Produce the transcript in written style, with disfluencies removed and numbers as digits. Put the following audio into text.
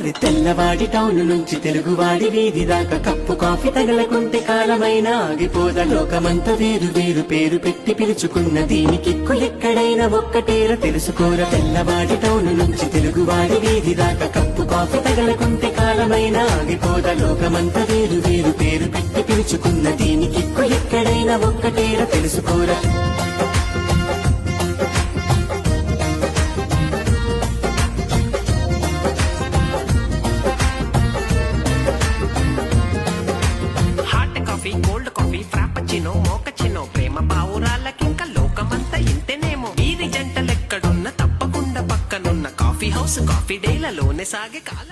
అరే తెల్లవాడి టౌన్ నుంచి తెలుగువాడి వీధి దాకా కప్పు కాఫీ తగలకుంటే కాలమైన ఆగిపోద. లోకమంతా వేరు వేరు పేరు పెట్టి పిలుచుకున్న దీనికిక్కు ఎక్కడైనా ఒక్కటేర తెలుసుకోర. తెల్లవాడి టౌన్ నుంచి తెలుగువాడి వీధి దాకా కప్పు కాఫీ తగలకుంటే కాలమైన ఆగిపోద. లోకమంతా వేరు వేరు పేరు పెట్టి పిలుచుకున్న దీనికిక్కు ఎక్కడైనా ఒక్కటేర తెలుసుకోర. కోల్డ్ కాఫీ ఫ్రాపచినో మోకచినో ప్రేమ పావురాలకింక లోకమంతా ఇంతేనేమో. వీరి జంటలెక్కడున్న తప్పకుండా పక్కనున్న కాఫీ హౌస్ కాఫీ డేలలోనే సాగే కాలం.